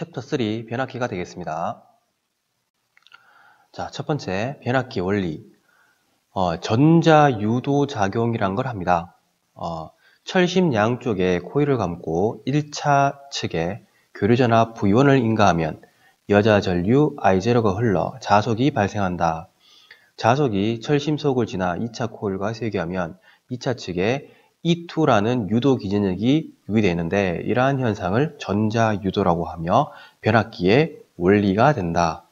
챕터 3 변압기가 되겠습니다. 자, 첫 번째 변압기 원리. 전자유도작용이란 걸 합니다. 철심 양쪽에 코일을 감고 1차 측에 교류전압 V1을 인가하면 여자 전류 I0가 흘러 자속이 발생한다. 자속이 철심 속을 지나 2차 코일과 쇄교하면 2차 측에 E2라는 유도 기전력이 유기되는데 이러한 현상을 전자유도라고 하며 변압기의 원리가 된다.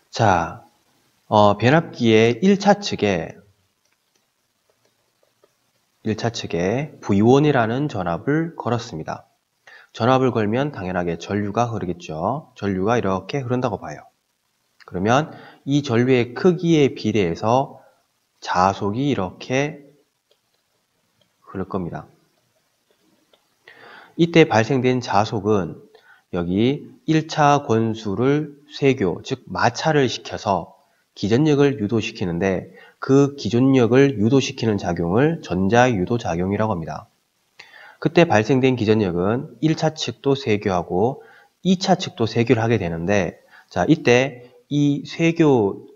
자, 변압기의 1차 측에 V1이라는 전압을 걸었습니다. 전압을 걸면 당연하게 전류가 흐르겠죠. 전류가 이렇게 흐른다고 봐요. 그러면 이 전류의 크기에 비례해서 자속이 이렇게 흐를 겁니다. 이때 발생된 자속은 여기 1차 권수를 쇄교, 즉 마찰을 시켜서 기전력을 유도시키는데 그 기전력을 유도시키는 작용을 전자유도작용이라고 합니다. 그때 발생된 기전력은 1차 측도 쇄교하고 2차 측도 쇄교를 하게 되는데 자, 이때 이 쇄교,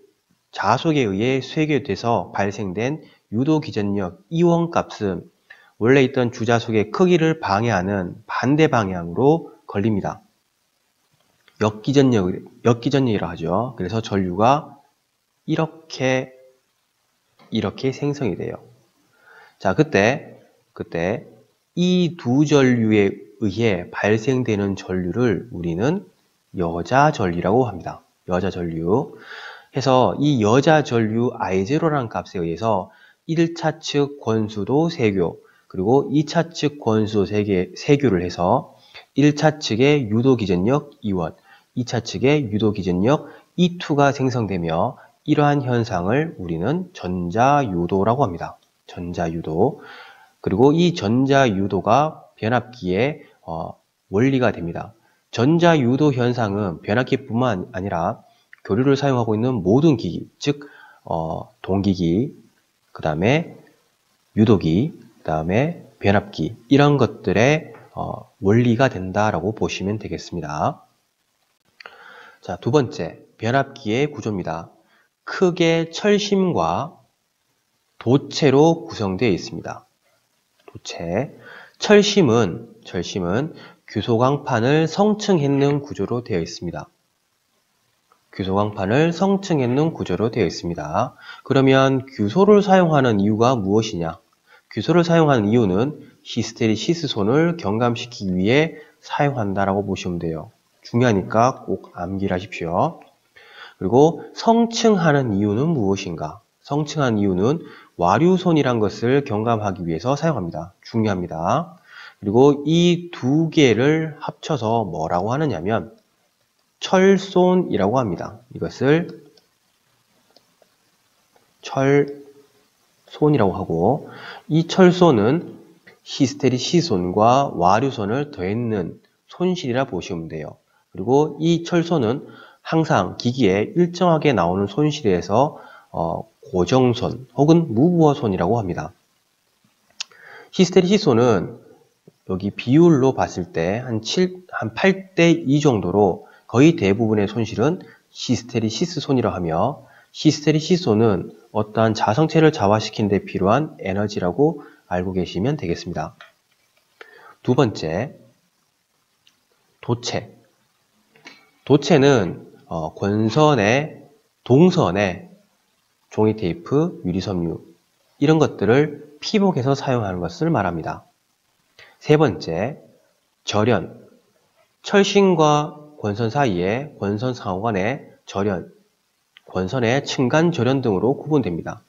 자속에 의해 쇄교돼서 발생된 유도 기전력 E1 값은 원래 있던 주자속의 크기를 방해하는 반대 방향으로 걸립니다. 역기전력이라고 하죠. 그래서 전류가 이렇게 생성이 돼요. 자, 그때 이 두 전류에 의해 발생되는 전류를 우리는 여자 전류라고 합니다. 여자 전류. 해서 이 여자 전류 I0라는 값에 의해서 1차 측 권수도 쇄교, 그리고 2차 측 권수도 쇄교를 해서 1차 측의 유도 기전력 E1, 2차 측의 유도 기전력 E2가 생성되며 이러한 현상을 우리는 전자유도라고 합니다. 전자유도. 그리고 이 전자유도가 변압기의 원리가 됩니다. 전자유도 현상은 변압기뿐만 아니라 교류를 사용하고 있는 모든 기기, 즉 동기기, 그 다음에 유도기, 그 다음에 변압기 이런 것들의 원리가 된다라고 보시면 되겠습니다. 자, 두 번째 변압기의 구조입니다. 크게 철심과 도체로 구성되어 있습니다. 도체. 철심은 규소광판을 성층했는 구조로 되어 있습니다. 규소광판을 성층했는 구조로 되어 있습니다. 그러면 규소를 사용하는 이유가 무엇이냐? 규소를 사용하는 이유는 히스테리시스손을 경감시키기 위해 사용한다라고 보시면 돼요. 중요하니까 꼭 암기를 하십시오. 그리고 성층하는 이유는 무엇인가? 성층하는 이유는 와류손이란 것을 경감하기 위해서 사용합니다. 중요합니다. 그리고 이 두 개를 합쳐서 뭐라고 하느냐면 철손이라고 합니다. 이것을 철손이라고 하고 이 철손은 히스테리시손과 와류손을 더했는 손실이라 보시면 돼요. 그리고 이 철손은 항상 기기에 일정하게 나오는 손실에서 고정손 혹은 무부하손이라고 합니다. 히스테리시손은 여기 비율로 봤을 때 한 8대 2 정도로 거의 대부분의 손실은 히스테리시스손이라 하며 히스테리시손은 어떠한 자성체를 자화시키는 데 필요한 에너지라고 알고 계시면 되겠습니다. 두 번째, 도체. 도체는 권선에, 동선에 종이 테이프, 유리섬유 이런 것들을 피복해서 사용하는 것을 말합니다. 세 번째, 절연. 철심과 권선 사이에 권선 상호간의 절연, 권선의 층간 절연 등으로 구분됩니다.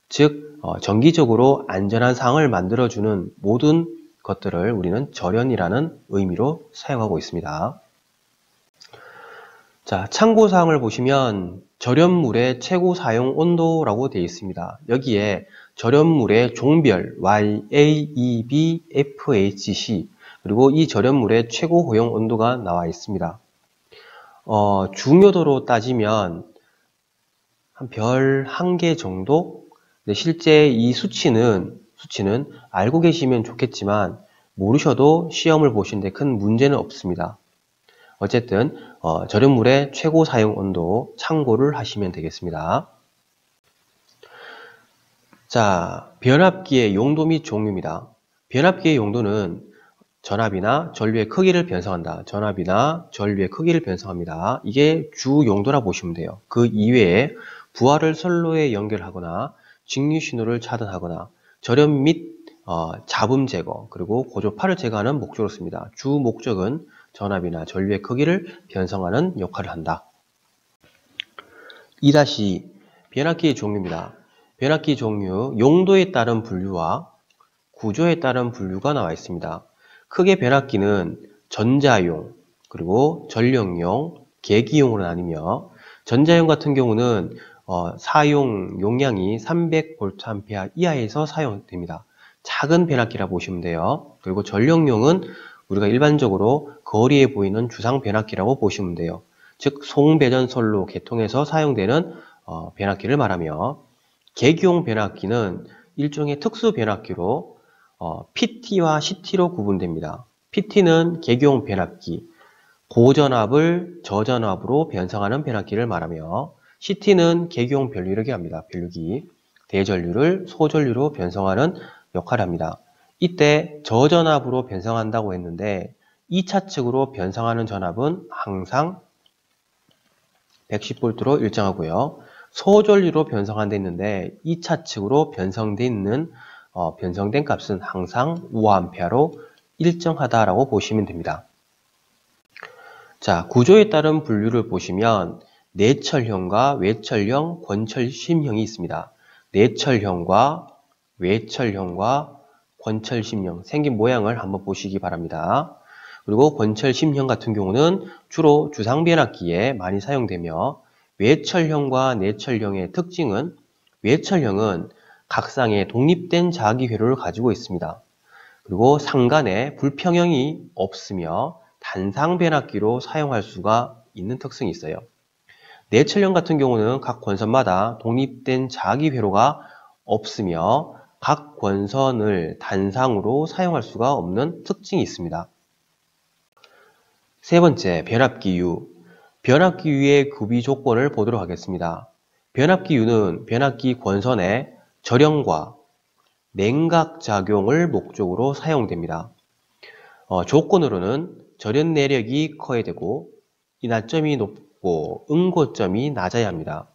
즉, 정기적으로 안전한 상을 만들어주는 모든 것들을 우리는 절연이라는 의미로 사용하고 있습니다. 자, 참고사항을 보시면 절연물의 최고 사용 온도라고 되어 있습니다. 여기에 절연물의 종별 Y, A, E, B, F, H, C 그리고 이 절연물의 최고 허용 온도가 나와 있습니다. 중요도로 따지면 한 별 1개 정도? 근데 실제 이 수치는 알고 계시면 좋겠지만 모르셔도 시험을 보시는데 큰 문제는 없습니다. 어쨌든 절연물의 최고 사용 온도 참고를 하시면 되겠습니다. 자, 변압기의 용도 및 종류입니다. 변압기의 용도는 전압이나 전류의 크기를 변성한다. 전압이나 전류의 크기를 변성합니다. 이게 주 용도라 보시면 돼요. 그 이외에 부하를 선로에 연결하거나 직류 신호를 차단하거나 절연 및 잡음 제거 그리고 고조파를 제거하는 목적으로 씁니다. 주 목적은 전압이나 전류의 크기를 변성하는 역할을 한다. 2- 변압기의 종류입니다. 변압기 종류, 용도에 따른 분류와 구조에 따른 분류가 나와 있습니다. 크게 변압기는 전자용, 그리고 전력용, 계기용으로 나뉘며 전자용 같은 경우는 사용 용량이 300V 이하에서 사용됩니다. 작은 변압기라 보시면 돼요. 그리고 전력용은 우리가 일반적으로 거리에 보이는 주상 변압기라고 보시면 돼요. 즉 송배전선로 계통에서 사용되는 변압기를 말하며 계기용 변압기는 일종의 특수 변압기로 PT와 CT로 구분됩니다. PT는 계기용 변압기, 고전압을 저전압으로 변성하는 변압기를 말하며 CT는 계기용 변류기를 합니다. 변류기, 대전류를 소전류로 변성하는 역할을 합니다. 이때 저전압으로 변성한다고 했는데 2차 측으로 변성하는 전압은 항상 110V로 일정하고요. 소전류로 변성한다 했는데 2차 측으로 변성되어 있는 변성된 값은 항상 5A로 일정하다라고 보시면 됩니다. 자, 구조에 따른 분류를 보시면 내철형과 외철형, 권철심형이 있습니다. 내철형과 외철형과 권철심형 생긴 모양을 한번 보시기 바랍니다. 그리고 권철심형 같은 경우는 주로 주상변압기에 많이 사용되며 외철형과 내철형의 특징은 외철형은 각상에 독립된 자기회로를 가지고 있습니다. 그리고 상간에 불평형이 없으며 단상변압기로 사용할 수가 있는 특성이 있어요. 내철형 같은 경우는 각 권선마다 독립된 자기회로가 없으며 각 권선을 단상으로 사용할 수가 없는 특징이 있습니다. 세 번째, 변압기유. 변압기유의 구비 조건을 보도록 하겠습니다. 변압기유는 변압기 권선의 절연과 냉각작용을 목적으로 사용됩니다. 조건으로는 절연 내력이 커야 되고 인하점이 높고 응고점이 낮아야 합니다.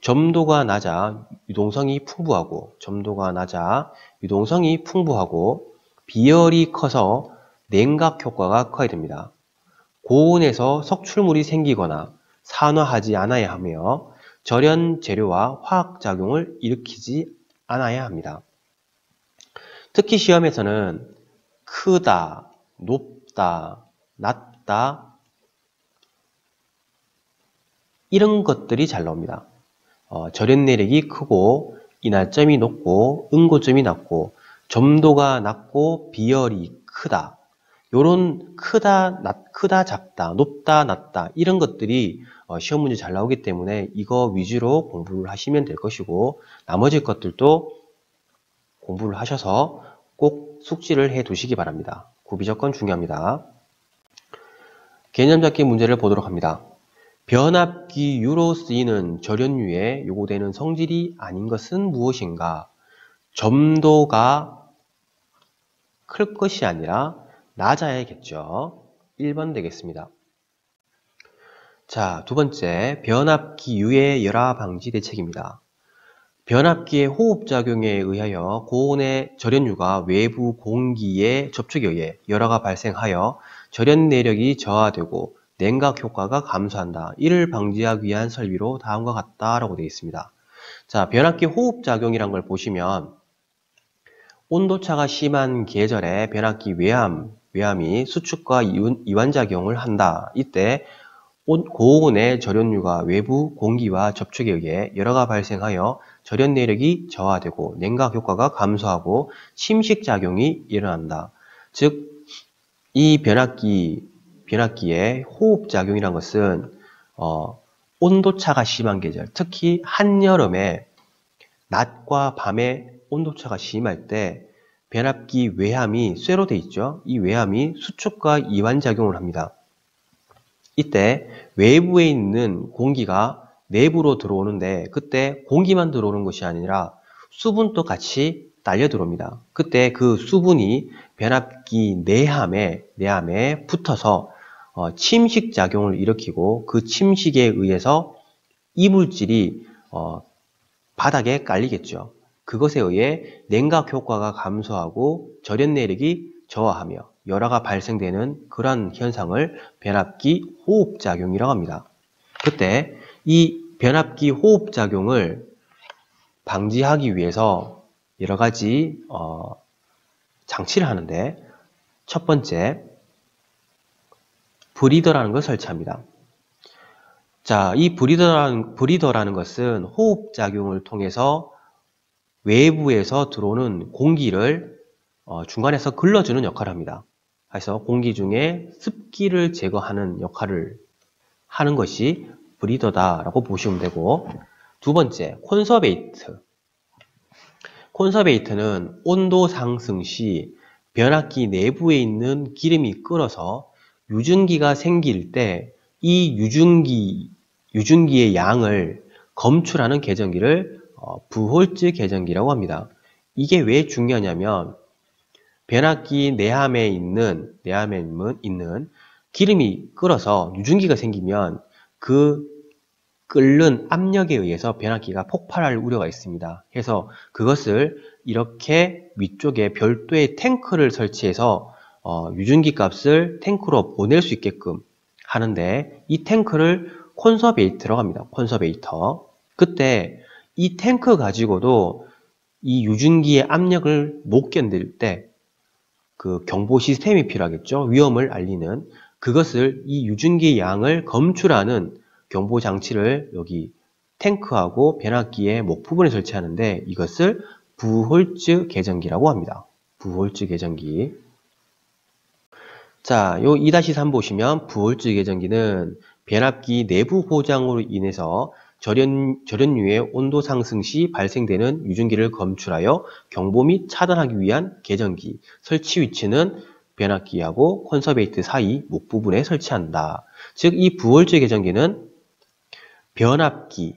점도가 낮아 유동성이 풍부하고 비열이 커서 냉각 효과가 커야 됩니다. 고온에서 석출물이 생기거나 산화하지 않아야 하며 절연 재료와 화학작용을 일으키지 않아야 합니다. 특히 시험에서는 크다, 높다, 낮다 이런 것들이 잘 나옵니다. 절연 내력이 크고 인하점이 높고 응고점이 낮고 점도가 낮고 비열이 크다. 요런 크다, 작다, 높다, 낮다 이런 것들이 시험 문제 잘 나오기 때문에 이거 위주로 공부를 하시면 될 것이고 나머지 것들도 공부를 하셔서 꼭 숙지를 해 두시기 바랍니다. 구비조건 중요합니다. 개념 잡기 문제를 보도록 합니다. 변압기유로 쓰이는 절연유에 요구되는 성질이 아닌 것은 무엇인가? 점도가 클 것이 아니라 낮아야겠죠. 1번 되겠습니다. 자, 두 번째, 변압기유의 열화 방지 대책입니다. 변압기의 호흡작용에 의하여 고온의 절연유가 외부 공기의 접촉에 의해 열화가 발생하여 절연 내력이 저하되고 냉각 효과가 감소한다. 이를 방지하기 위한 설비로 다음과 같다라고 되어 있습니다. 자, 변압기 호흡작용이란 걸 보시면 온도차가 심한 계절에 변압기 외함이 수축과 이완작용을 한다. 이때 고온의 절연유가 외부 공기와 접촉에 의해 열화가 발생하여 절연 내력이 저하되고 냉각 효과가 감소하고 침식작용이 일어난다. 즉, 이 변압기의 호흡작용이란 것은 온도차가 심한 계절, 특히 한여름에 낮과 밤에 온도차가 심할 때 변압기 외함이 쇠로 되어 있죠. 이 외함이 수축과 이완작용을 합니다. 이때 외부에 있는 공기가 내부로 들어오는데 그때 공기만 들어오는 것이 아니라 수분도 같이 딸려 들어옵니다. 그때 그 수분이 변압기 내함에 붙어서 침식 작용을 일으키고 그 침식에 의해서 이물질이 바닥에 깔리겠죠. 그것에 의해 냉각 효과가 감소하고 절연 내력이 저하하며 열화가 발생되는 그러한 현상을 변압기 호흡작용이라고 합니다. 그때 이 변압기 호흡작용을 방지하기 위해서 여러 가지 장치를 하는데 첫 번째, 브리더라는 걸 설치합니다. 자, 이 브리더라는 것은 호흡작용을 통해서 외부에서 들어오는 공기를 중간에서 걸러주는 역할을 합니다. 그래서 공기 중에 습기를 제거하는 역할을 하는 것이 브리더다라고 보시면 되고, 두 번째, 콘서베이트. 콘서베이트는 온도 상승 시 변압기 내부에 있는 기름이 끓어서 유증기가 생길 때 이 유증기의 양을 검출하는 계전기를 부홀즈 계전기라고 합니다. 이게 왜 중요하냐면 변압기 내함에 있는 기름이 끓어서 유증기가 생기면 그 끓는 압력에 의해서 변압기가 폭발할 우려가 있습니다. 그래서 그것을 이렇게 위쪽에 별도의 탱크를 설치해서 유증기 값을 탱크로 보낼 수 있게끔 하는데 이 탱크를 콘서베이터라고 합니다. 콘서베이터. 그때 이 탱크 가지고도 이 유증기의 압력을 못 견딜 때 그 경보 시스템이 필요하겠죠. 위험을 알리는 그것을 이 유증기의 양을 검출하는 경보 장치를 여기 탱크하고 변압기의 목 부분에 설치하는데 이것을 부홀즈 계전기라고 합니다. 부홀즈 계전기. 자, 요 2-3 보시면 부홀즈 계전기는 변압기 내부 고장으로 인해서 절연유의 온도 상승 시 발생되는 유증기를 검출하여 경보 및 차단하기 위한 계전기. 설치 위치는 변압기하고 콘서베이트 사이 목 부분에 설치한다. 즉, 이 부홀즈 계전기는 변압기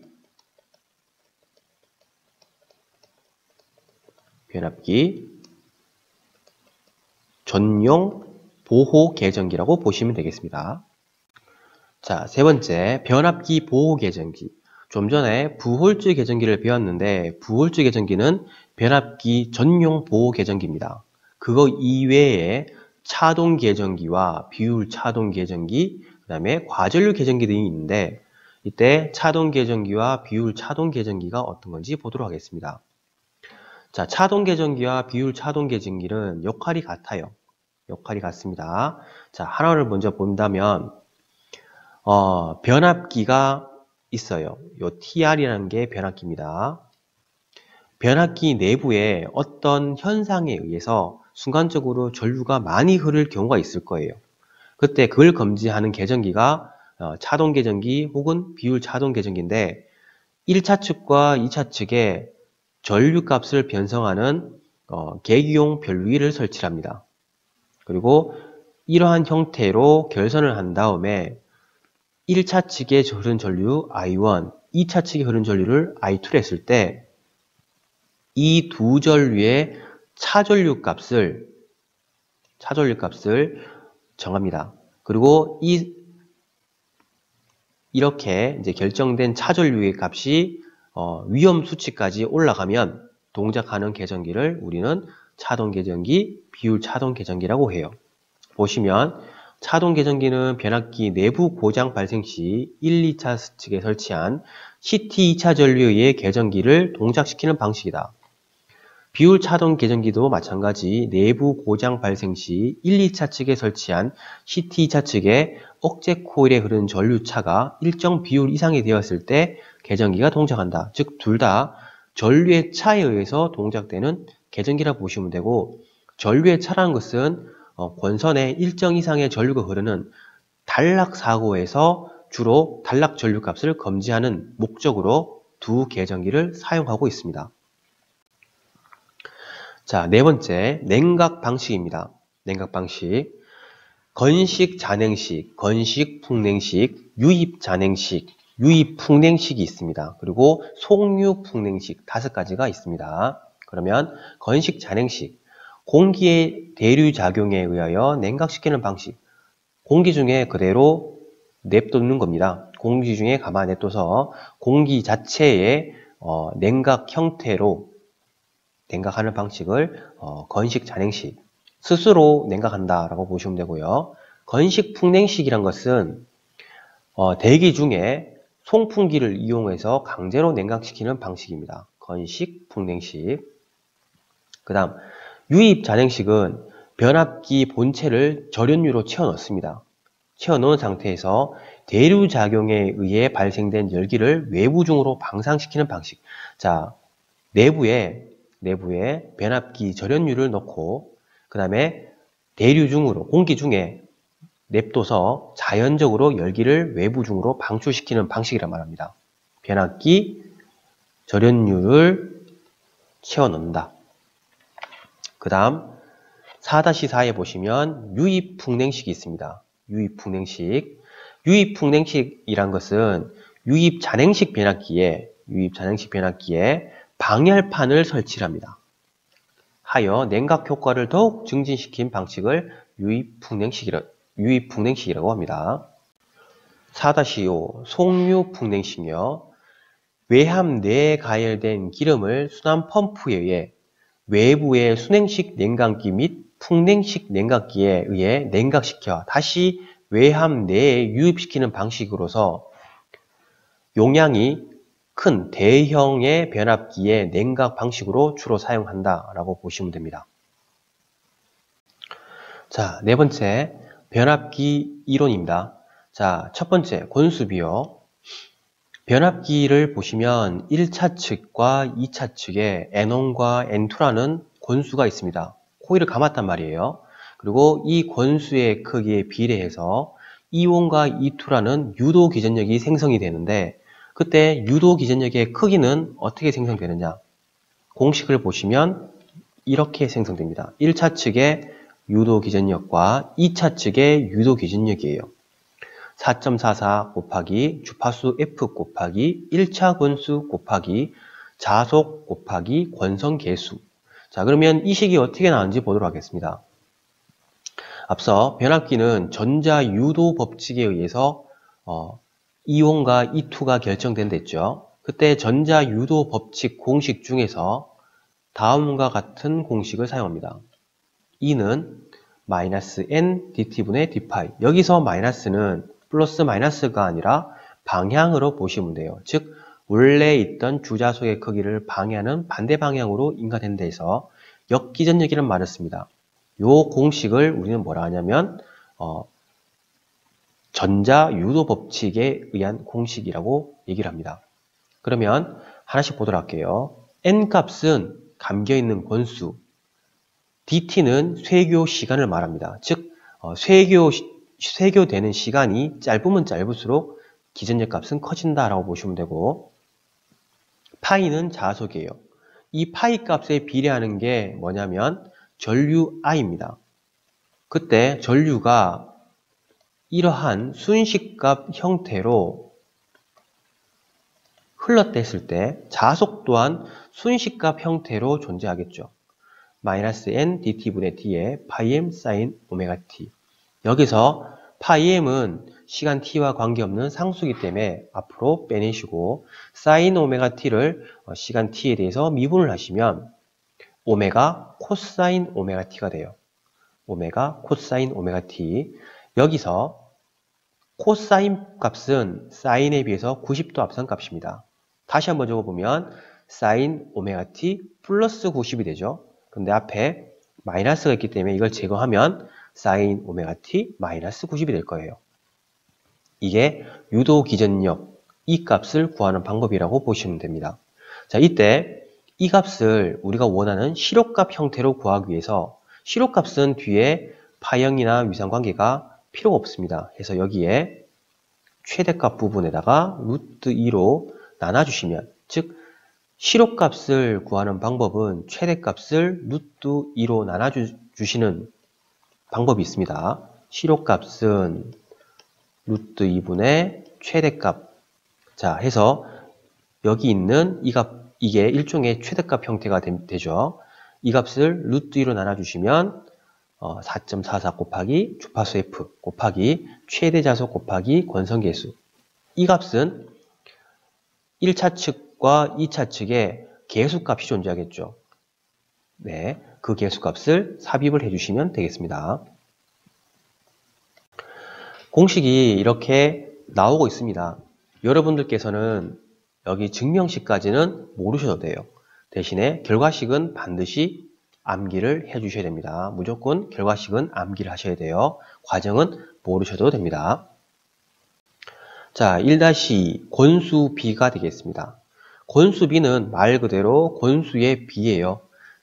전용 보호 계전기라고 보시면 되겠습니다. 자, 세 번째, 변압기 보호 계전기. 좀 전에 부홀즈 계전기를 배웠는데 부홀즈 계전기는 변압기 전용 보호 계전기입니다. 그거 이외에 차동 계전기와 비율 차동 계전기, 그 다음에 과전류 계전기 등이 있는데 이때 차동 계전기와 비율 차동 계전기가 어떤 건지 보도록 하겠습니다. 자, 차동 계전기와 비율 차동 계전기는 역할이 같아요. 역할이 같습니다. 자, 하나를 먼저 본다면 변압기가 있어요. 요 TR이라는 게 변압기입니다. 변압기 내부에 어떤 현상에 의해서 순간적으로 전류가 많이 흐를 경우가 있을 거예요. 그때 그걸 검지하는 계전기가 차동 계전기 혹은 비율 차동 계전기인데 1차 측과 2차 측에 전류 값을 변성하는 계기용 변류기를 설치합니다. 그리고 이러한 형태로 결선을 한 다음에 1차 측에 흐른 전류 I1, 2차 측에 흐른 전류를 I2로 했을 때 이 두 전류의 차전류 값을 정합니다. 그리고 이렇게 이제 결정된 차전류의 값이 위험 수치까지 올라가면 동작하는 계전기를 우리는 차동 계전기, 비율 차동 계전기라고 해요. 보시면 차동 계전기는 변압기 내부 고장 발생 시 1, 2차 측에 설치한 CT 2차 전류의 계전기를 동작시키는 방식이다. 비율 차동 계전기도 마찬가지 내부 고장 발생 시 1, 2차 측에 설치한 CT 2차 측에 억제 코일에 흐르는 전류차가 일정 비율 이상이 되었을 때 계전기가 동작한다. 즉, 둘 다 전류의 차에 의해서 동작되는 계전기라 보시면 되고, 전류의 차라는 것은 권선에 일정 이상의 전류가 흐르는 단락 사고에서 주로 단락 전류 값을 검지하는 목적으로 두 계전기를 사용하고 있습니다. 자, 네 번째, 냉각 방식입니다. 냉각 방식. 건식, 잔행식, 건식, 풍냉식, 유입, 잔행식, 유입, 풍냉식이 있습니다. 그리고 속류, 풍냉식 5가지가 있습니다. 그러면 건식, 잔행식, 공기의 대류작용에 의하여 냉각시키는 방식. 공기 중에 그대로 냅두는 겁니다. 공기 중에 가만히 냅둬서 공기 자체의 냉각 형태로 냉각하는 방식을 건식, 잔행식, 스스로 냉각한다라고 보시면 되고요. 건식, 풍냉식이란 것은 대기 중에 송풍기를 이용해서 강제로 냉각시키는 방식입니다. 건식, 풍냉식. 그 다음 유입, 잔행식은 변압기 본체를 절연유로 채워넣습니다. 채워놓은 상태에서 대류작용에 의해 발생된 열기를 외부중으로 방상시키는 방식. 자, 내부에 변압기 절연유를 넣고 그 다음에 대류중으로 공기 중에 냅둬서 자연적으로 열기를 외부중으로 방출시키는 방식이란 말입니다. 변압기 절연유를 채워넣는다. 그 다음 4-4에 보시면 유입풍냉식이 있습니다. 유입풍냉식. 유입풍냉식이란 것은 유입잔행식 변압기에 방열판을 설치합니다. 하여 냉각 효과를 더욱 증진시킨 방식을 유입풍냉식이라고 합니다. 4-5 속류풍냉식이요. 외함 내에 가열된 기름을 순환 펌프에 의해 외부의 순행식 냉각기 및 풍냉식 냉각기에 의해 냉각시켜 다시 외함 내에 유입시키는 방식으로서 용량이 큰 대형의 변압기의 냉각 방식으로 주로 사용한다라고 보시면 됩니다. 자, 4번째 변압기 이론입니다. 자, 첫 번째 권수비요. 변압기를 보시면 1차 측과 2차 측에 N1과 N2라는 권수가 있습니다. 코일을 감았단 말이에요. 그리고 이 권수의 크기에 비례해서 E1과 E2라는 유도 기전력이 생성이 되는데 그때 유도 기전력의 크기는 어떻게 생성되느냐? 공식을 보시면 이렇게 생성됩니다. 1차 측의 유도 기전력과 2차 측의 유도 기전력이에요. 4.44 곱하기 주파수 F 곱하기 1차 권수 곱하기 자속 곱하기 권성 계수. 자, 그러면 이 식이 어떻게 나오는지 보도록 하겠습니다. 앞서 변압기는 전자 유도 법칙에 의해서 E1과 E2가 결정된다 했죠. 그때 전자 유도 법칙 공식 중에서 다음과 같은 공식을 사용합니다. E는 마이너스 N dt분의 d파이. 여기서 마이너스는 플러스 마이너스가 아니라 방향으로 보시면 돼요. 즉 원래 있던 주자속의 크기를 방해하는 반대 방향으로 인가된다 해서 역기전력이라는 말을 씁니다. 이 공식을 우리는 뭐라 하냐면 전자 유도 법칙에 의한 공식이라고 얘기를 합니다. 그러면 하나씩 보도록 할게요. N 값은 감겨있는 권수, dt는 쇄교 시간을 말합니다. 즉 쇄교되는 시간이 짧으면 짧을수록 기전력 값은 커진다라고 보시면 되고, 파이는 자속이에요. 이 파이 값에 비례하는 게 뭐냐면 전류 I입니다. 그때 전류가 이러한 순식값 형태로 흘러댔을 때 자속 또한 순식값 형태로 존재하겠죠. 마이너스 n dt분의 d에 파이m sin 오메가 t. 여기서 파이m은 시간 t와 관계없는 상수이기 때문에 앞으로 빼내시고 sin 오메가 t를 시간 t에 대해서 미분을 하시면 오메가 코사인 오메가 t가 돼요. 오메가 코사인 오메가 t. 여기서 코사인 값은 사인에 비해서 90도 앞선 값입니다. 다시 한번 적어보면 사인 오메가 t 플러스 90이 되죠. 근데 앞에 마이너스가 있기 때문에 이걸 제거하면 사인 오메가 t 마이너스 90이 될 거예요. 이게 유도 기전력 이 값을 구하는 방법이라고 보시면 됩니다. 자, 이때 이 값을 우리가 원하는 실효값 형태로 구하기 위해서 실효값은 뒤에 파형이나 위상관계가 필요가 없습니다. 그래서 여기에 최대값 부분에다가 루트 2로 나눠주시면, 즉 실효값을 구하는 방법은 최대값을 루트 2로 나눠주시는 방법이 있습니다. 실효값은 루트 2분의 최대값. 자, 해서 여기 있는 이 값, 이게 일종의 최대값 형태가 되죠. 이 값을 루트 2로 나눠주시면 4.44 곱하기 주파수 F 곱하기 최대자속 곱하기 권성계수. 이 값은 1차 측과 2차 측에 계수값이 존재하겠죠. 네, 그 계수값을 삽입을 해주시면 되겠습니다. 공식이 이렇게 나오고 있습니다. 여러분들께서는 여기 증명식까지는 모르셔도 돼요. 대신에 결과식은 반드시 암기를 해주셔야 됩니다. 무조건 결과식은 암기를 하셔야 돼요. 과정은 모르셔도 됩니다. 자, 1-2 권수 B가 되겠습니다. 권수 B는 말 그대로 권수의 B예요.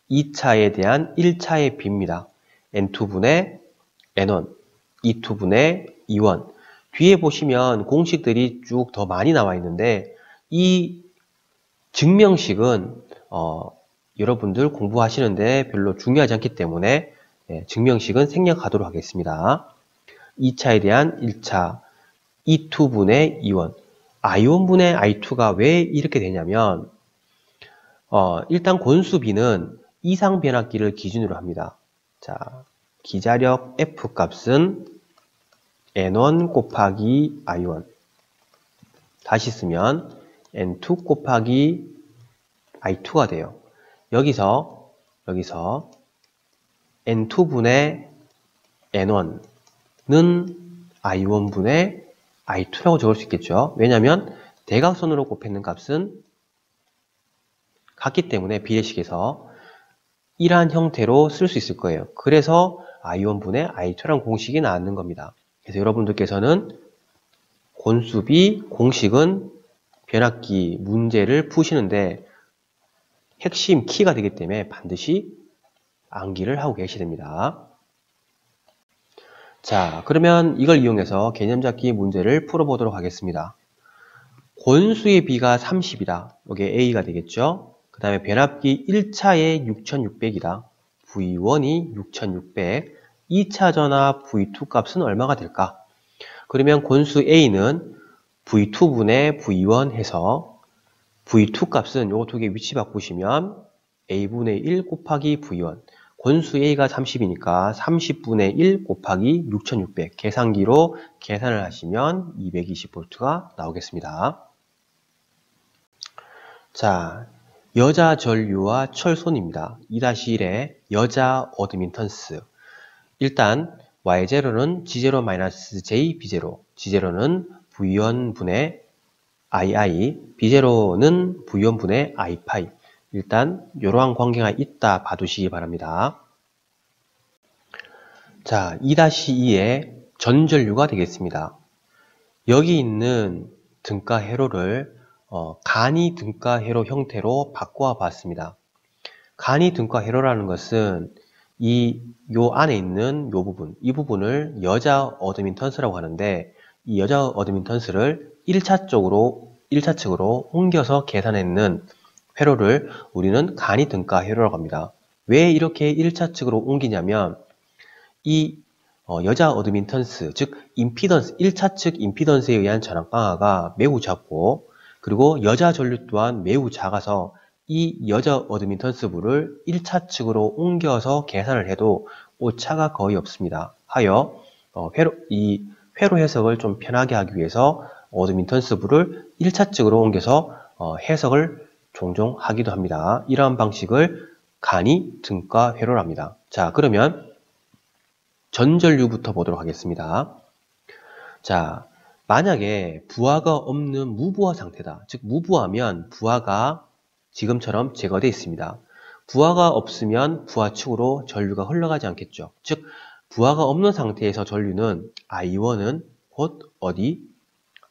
2차에 대한 1차의 B입니다. N2분의 N1, E2분의 E1. 뒤에 보시면 공식들이 쭉 더 많이 나와 있는데 이 증명식은 여러분들 공부하시는데 별로 중요하지 않기 때문에 증명식은 생략하도록 하겠습니다. 2차에 대한 1차 E2분의 E1. I1분의 I2가 왜 이렇게 되냐면 일단 권수 B는 이상 변압기를 기준으로 합니다. 자, 기자력 F 값은 N1 곱하기 I1. 다시 쓰면 N2 곱하기 I2가 돼요. 여기서 N2분의 N1는 I1분의 I2라고 적을 수 있겠죠. 왜냐하면 대각선으로 곱했는 값은 같기 때문에 비례식에서 이러한 형태로 쓸 수 있을 거예요. 그래서 I1분의 I2라는 공식이 나왔는 겁니다. 그래서 여러분들께서는 권수비 공식은 변압기 문제를 푸시는데 핵심 키가 되기 때문에 반드시 암기를 하고 계셔야 됩니다. 자, 그러면 이걸 이용해서 개념 잡기 문제를 풀어보도록 하겠습니다. 권수의 B가 30이다. 이게 A가 되겠죠. 그 다음에 변압기 1차에 6600이다. V1이 6600. 2차 전압 V2 값은 얼마가 될까? 그러면 권수 A는 V2분의 V1 해서 V2 값은 요거 두 개 위치 바꾸시면 A분의 1 곱하기 V1. 권수 A가 30이니까 30분의 1 곱하기 6600. 계산기로 계산을 하시면 220V가 나오겠습니다. 자, 여자 전류와 철손입니다. 2-1의 여자 어드민턴스. 일단 Y0는 G0-J B0, G0는 V1분의 II, B0는 V1분의 I 파이. 일단 이러한 관계가 있다 봐두시기 바랍니다. 자, 2-2의 전전류가 되겠습니다. 여기 있는 등가 회로를 간이 등가 회로 형태로 바꿔 봤습니다. 간이 등가 회로라는 것은 요 안에 있는 요 부분, 이 부분을 여자 어드민턴스라고 하는데 이 여자 어드민턴스를 1차 측으로 옮겨서 계산했는 회로를 우리는 간이 등가 회로라고 합니다. 왜 이렇게 1차 측으로 옮기냐면 이 여자 어드민턴스, 즉 임피던스, 1차 측 임피던스에 의한 전압 강화가 매우 작고 그리고 여자 전류 또한 매우 작아서 이 여자 어드민턴스 부를 1차 측으로 옮겨서 계산을 해도 오차가 거의 없습니다. 하여 이 회로 해석을 좀 편하게 하기 위해서 어드민턴스 부를 1차 측으로 옮겨서 해석을 종종 하기도 합니다. 이러한 방식을 간이 등가 회로랍니다. 자, 그러면 전전류부터 보도록 하겠습니다. 자, 만약에 부하가 없는 무부하 상태다. 즉 무부하면 부하가 지금처럼 제거되어 있습니다. 부하가 없으면 부하 측으로 전류가 흘러가지 않겠죠. 즉 부하가 없는 상태에서 전류는 I1은 곧 어디?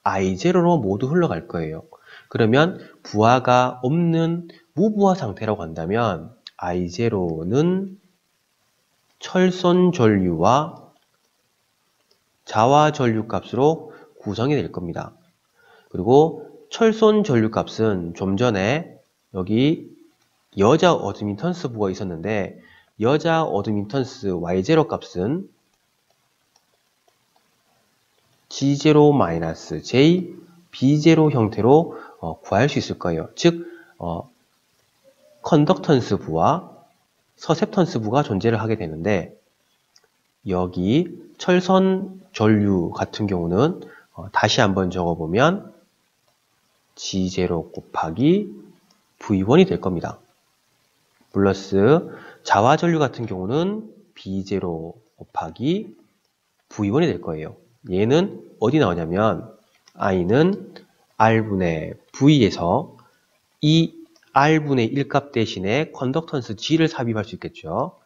I0로 모두 흘러갈 거예요. 그러면 부하가 없는 무부하 상태라고 한다면 I0는 철손 전류와 자화 전류 값으로 구성이 될 겁니다. 그리고 철손 전류 값은 좀 전에 여기 여자 어드민턴스 부가 있었는데 여자 어드민턴스 Y0 값은 G0-J, B0 형태로 구할 수 있을 거예요. 즉 컨덕턴스 부와 서셉턴스 부가 존재를 하게 되는데, 여기 철선 전류 같은 경우는 다시 한번 적어보면 G0 곱하기 V1이 될 겁니다. 플러스 자화 전류 같은 경우는 B0 곱하기 V1이 될 거예요. 얘는 어디 나오냐면 I는 R분의 V에서 이 R분의 1값 대신에 컨덕턴스 G를 삽입할 수 있겠죠.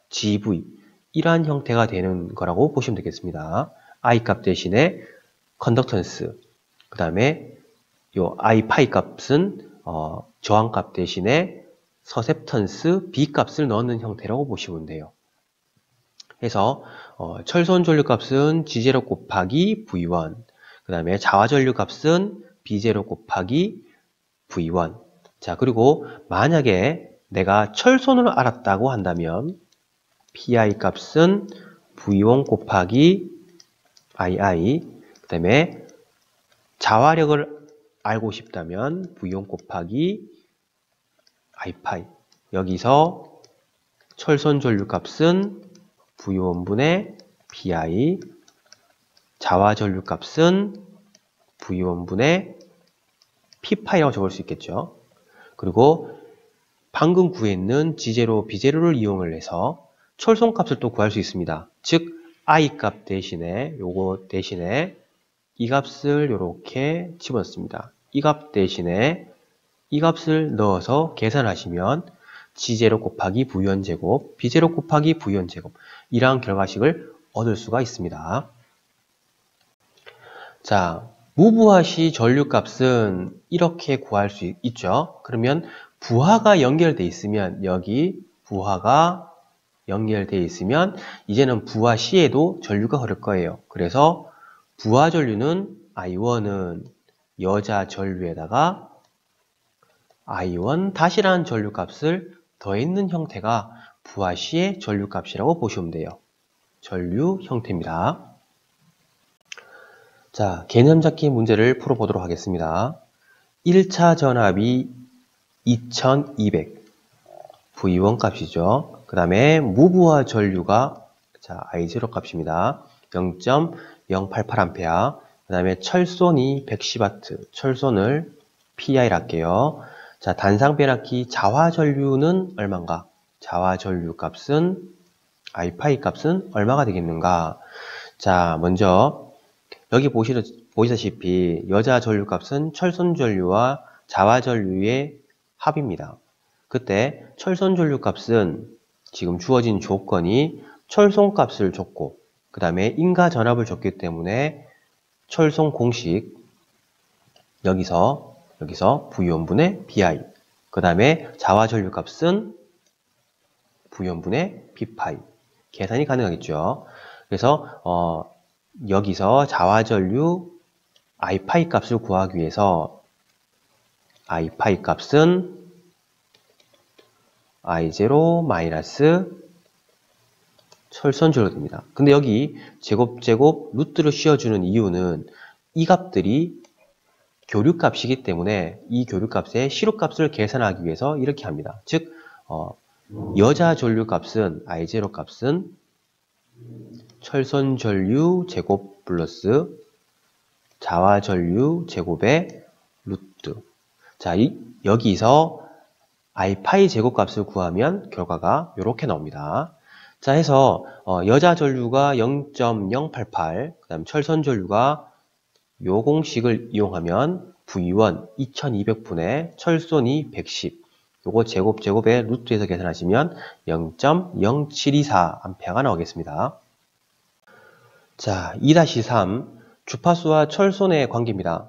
GV, 이러한 형태가 되는 거라고 보시면 되겠습니다. I 값 대신에 컨덕턴스, 그 다음에 요 I 파이 값은 저항값 대신에 서셉턴스 B 값을 넣는 형태라고 보시면 돼요. 그래서 철선 전류 값은 G0 곱하기 V1, 그 다음에 자화 전류 값은 B0 곱하기 V1. 자, 그리고 만약에 내가 철선을 알았다고 한다면 PI 값은 V1 곱하기 II, 그 다음에 자화력을 알고 싶다면 V1 곱하기 I파이. 여기서 철선 전류 값은 V1분의 PI, 자화 전류 값은 V1분의 P파이라고 적을 수 있겠죠. 그리고 방금 구했는 G0, B0를 이용을 해서 철선 값을 또 구할 수 있습니다. 즉 I 값 대신에 요거 대신에 이 값을 이렇게 집어넣습니다. 이 값 대신에 이 값을 넣어서 계산하시면 G0 곱하기 V1 제곱, B0 곱하기 V1 제곱, 이러한 결과식을 얻을 수가 있습니다. 자, 무부하시 전류값은 이렇게 구할 수 있죠. 그러면 부하가 연결되어 있으면, 여기 부하가 연결되어 있으면 이제는 부하시에도 전류가 흐를 거예요. 그래서 부하 전류는 I1은 여자 전류에다가 I1 다시라는 전류값을 더했는 형태가 부하시의 전류값이라고 보시면 돼요. 전류 형태입니다. 자, 개념 잡기 문제를 풀어보도록 하겠습니다. 1차 전압이 2200 V1 값이죠. 그 다음에 무부하 전류가 I0 값입니다. 0.088A. 그 다음에 철손이 110W. 철손을 PI를 할게요. 자, 단상 변압기 자화 전류는 얼마인가? 자화 전류 값은 I파이 값은 얼마가 되겠는가? 자, 먼저 여기 보시다시피 여자 전류 값은 철선 전류와 자화 전류의 합입니다. 그때 철선 전류 값은 지금 주어진 조건이 철손 값을 줬고 그 다음에 인가 전압을 줬기 때문에 철손 공식 여기서 V1분의 BI, 그 다음에 자화 전류 값은 V1분의 B파이 계산이 가능하겠죠. 그래서 여기서 자화 전류 I파이 값을 구하기 위해서 I파이 값은 I0 마이너스 철선 전류 됩니다. 근데 여기 제곱 루트를 씌워주는 이유는 이 값들이 교류값이기 때문에 이 교류값의 시료값을 계산하기 위해서 이렇게 합니다. 즉 여자 전류 값은 I0 값은 철선 전류 제곱 플러스 자화 전류 제곱의 루트. 자, 여기서 I파이 제곱값을 구하면 결과가 이렇게 나옵니다. 자, 해서 여자 전류가 0.088, 그 다음 철선 전류가 요 공식을 이용하면 V1 2200분의 철손이 110, 요거 제곱의 루트에서 계산하시면 0.0724A가 나오겠습니다. 자, 2-3 주파수와 철손의 관계입니다.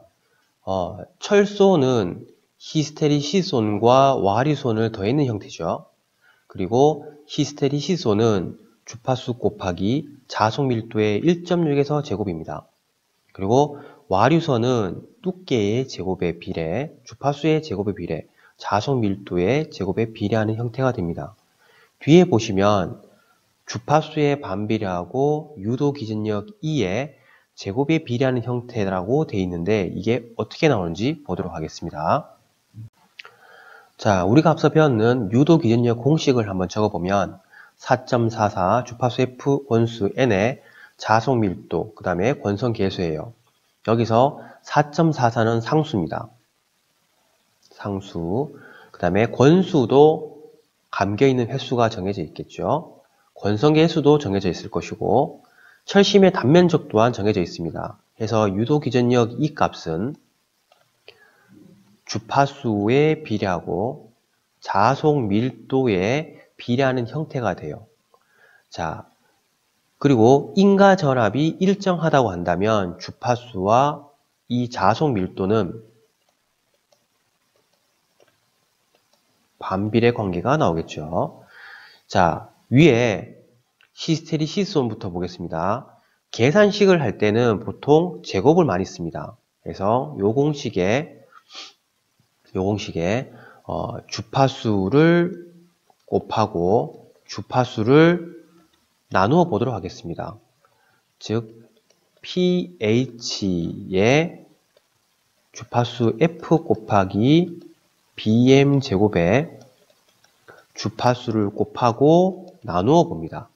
철손은 히스테리시손과 와류손을 더했는 형태죠. 그리고 히스테리시손은 주파수 곱하기 자속 밀도의 1.6에서 제곱입니다. 그리고 와류선은 두께의 제곱에 비례, 주파수의 제곱에 비례, 자속 밀도의 제곱에 비례하는 형태가 됩니다. 뒤에 보시면 주파수에 반비례하고 유도 기준력 E에 제곱에 비례하는 형태라고 되어 있는데 이게 어떻게 나오는지 보도록 하겠습니다. 자, 우리가 앞서 배웠는 유도 기전력 공식을 한번 적어보면 4.44 주파수 F 원수 N의 자속 밀도, 그 다음에 권성 계수예요. 여기서 4.44는 상수입니다. 상수. 그 다음에 권수도 감겨있는 횟수가 정해져 있겠죠. 권성 계수도 정해져 있을 것이고 철심의 단면적 또한 정해져 있습니다. 그래서 유도 기전력 이 값은 주파수에 비례하고 자속 밀도에 비례하는 형태가 돼요. 자, 그리고 인과 전압이 일정하다고 한다면 주파수와 이 자속 밀도는 반비례 관계가 나오겠죠. 자, 위에 히스테리시스온부터 보겠습니다. 계산식을 할 때는 보통 제곱을 많이 씁니다. 그래서 요 공식에 주파수를 곱하고 주파수를 나누어 보도록 하겠습니다. 즉 pH의 주파수 F 곱하기 BM 제곱에 주파수를 곱하고 나누어 봅니다.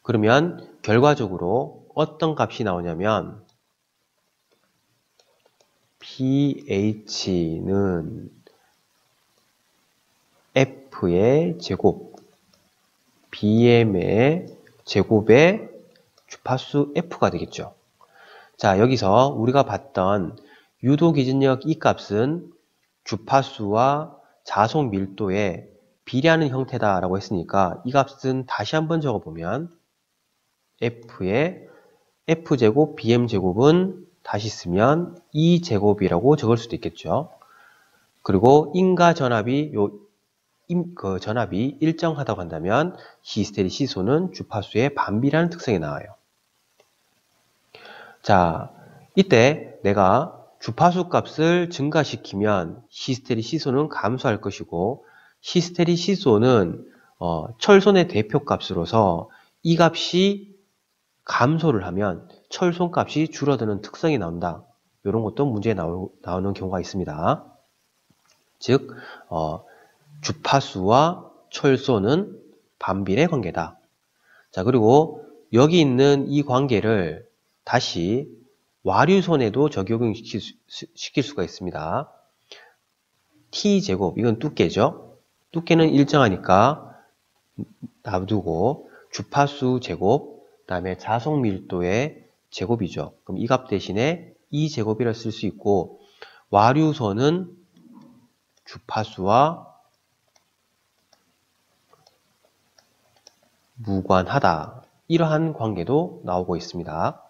그러면 결과적으로 어떤 값이 나오냐면 pH는 F의 제곱, BM의 제곱의 주파수 F가 되겠죠. 자, 여기서 우리가 봤던 유도 기준력 이 값은 주파수와 자속 밀도에 비례하는 형태다라고 했으니까 이 값은 다시 한번 적어보면 F의 F제곱, BM제곱은 다시 쓰면 E제곱이라고 적을 수도 있겠죠. 그리고 인과 전압이 전압이 일정하다고 한다면 히스테리시소는 주파수의 반비례하는 특성이 나와요. 자, 이때 내가 주파수 값을 증가시키면 히스테리시소는 감소할 것이고 히스테리시소는 철손의 대표값으로서 이 값이 감소를 하면 철손 값이 줄어드는 특성이 나온다. 이런 것도 문제에 나오는 경우가 있습니다. 즉 주파수와 철소는 반비례 관계다. 자, 그리고 여기 있는 이 관계를 다시 와류손에도 적용시킬 수가 있습니다. T제곱, 이건 두께죠. 두께는 일정하니까 놔두고 주파수 제곱, 그 다음에 자속 밀도의 제곱이죠. 그럼 이 값 대신에 E제곱이라 쓸 수 있고 와류손은 주파수와 무관하다. 이러한 관계도 나오고 있습니다.